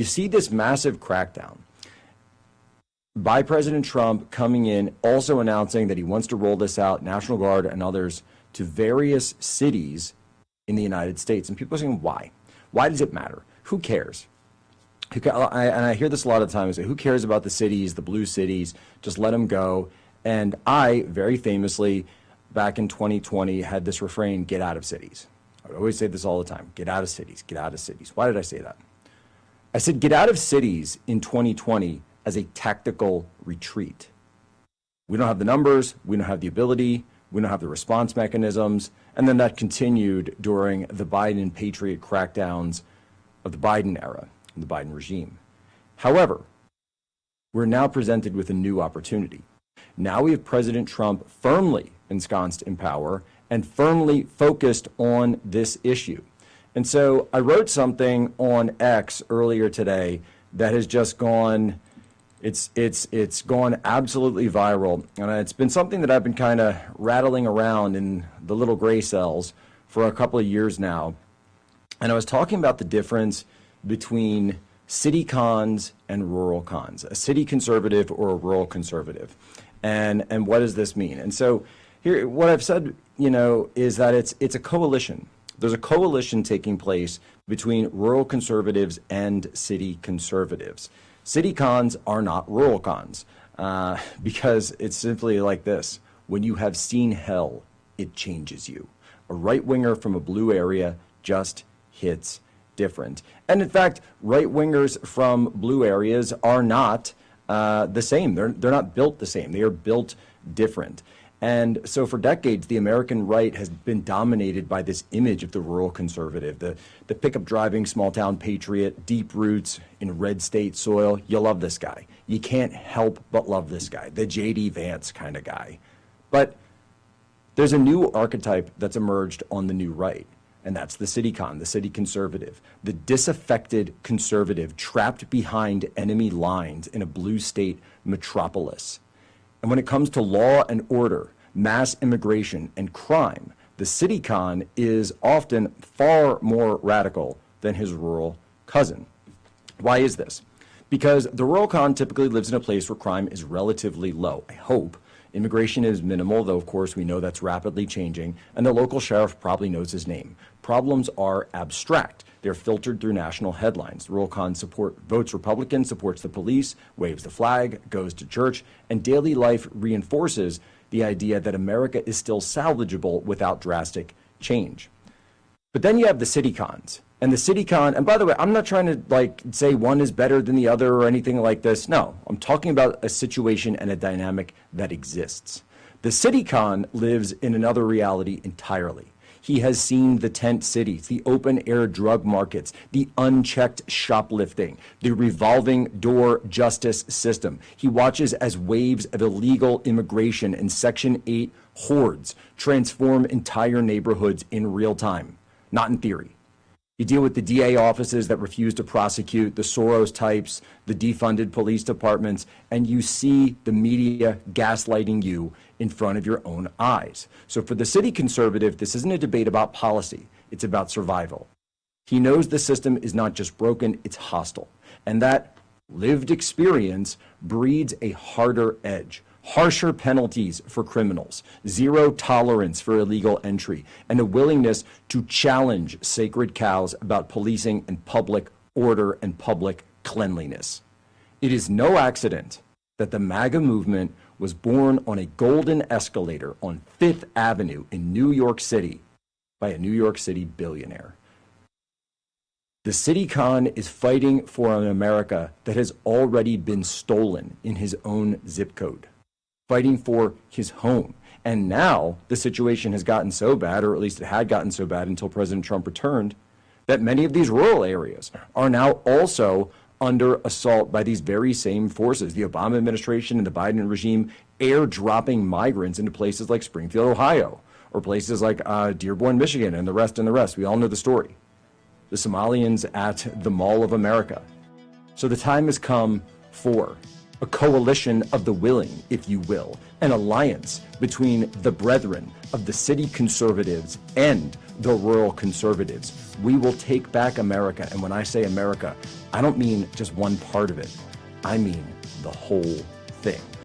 You see this massive crackdown by President Trump coming in, also announcing that he wants to roll this out, National Guard and others, to various cities in the United States. And people are saying, why? Why does it matter? Who cares? And I hear this a lot of times, who cares about the cities, the blue cities, just let them go. And I, very famously, back in 2020, had this refrain, get out of cities. I would always say this all the time, get out of cities, get out of cities. Why did I say that? I said, get out of cities in 2020 as a tactical retreat. We don't have the numbers, we don't have the ability, we don't have the response mechanisms, and then that continued during the Biden Patriot crackdowns of the Biden era, the Biden regime. However, we're now presented with a new opportunity. Now we have President Trump firmly ensconced in power and firmly focused on this issue. And so I wrote something on X earlier today that has just gone, it's gone absolutely viral. And it's been something that I've been kind of rattling around in the little gray cells for a couple of years now. And I was talking about the difference between city cons and rural cons, a city conservative or a rural conservative. And what does this mean? And so here, what I've said, is that it's a coalition. There's a coalition taking place between rural conservatives and city conservatives. City cons are not rural cons because it's simply like this. When you have seen hell, it changes you. A right-winger from a blue area just hits different. And in fact, right-wingers from blue areas are not the same. They're not built the same. They are built different. And so for decades, the American right has been dominated by this image of the rural conservative, the pickup driving small town patriot, deep roots in red state soil. You love this guy. You can't help but love this guy, the J.D. Vance kind of guy. But there's a new archetype that's emerged on the new right, and that's the city con, the city conservative, the disaffected conservative trapped behind enemy lines in a blue state metropolis. And when it comes to law and order, mass immigration, and crime, the city con is often far more radical than his rural cousin. Why is this? Because the rural con typically lives in a place where crime is relatively low, I hope. Immigration is minimal, though of course we know that's rapidly changing, and the local sheriff probably knows his name. Problems are abstract. They're filtered through national headlines. Rural con votes Republican, supports the police, waves the flag, goes to church, and daily life reinforces the idea that America is still salvageable without drastic change. But then you have the city cons. And the city con, and by the way, I'm not trying to say one is better than the other or anything like this. No, I'm talking about a situation and a dynamic that exists. The city con lives in another reality entirely. He has seen the tent cities, the open-air drug markets, the unchecked shoplifting, the revolving door justice system. He watches as waves of illegal immigration and Section 8 hordes transform entire neighborhoods in real time, not in theory. You deal with the DA offices that refuse to prosecute, the Soros types, the defunded police departments, and you see the media gaslighting you in front of your own eyes. So for the city conservative, this isn't a debate about policy. It's about survival. He knows the system is not just broken, it's hostile. And that lived experience breeds a harder edge. Harsher penalties for criminals, zero tolerance for illegal entry, and a willingness to challenge sacred cows about policing and public order and public cleanliness. It is no accident that the MAGA movement was born on a golden escalator on Fifth Avenue in New York City by a New York City billionaire. The city con is fighting for an America that has already been stolen in his own zip code, fighting for his home. And now the situation has gotten so bad, or at least it had gotten so bad until President Trump returned, that many of these rural areas are now also under assault by these very same forces. The Obama administration and the Biden regime airdropping migrants into places like Springfield, Ohio, or places like Dearborn, Michigan, and the rest. We all know the story. The Somalians at the Mall of America. So the time has come for a coalition of the willing, if you will, an alliance between the brethren of the city conservatives and the rural conservatives. We will take back America. And when I say America, I don't mean just one part of it. I mean the whole thing.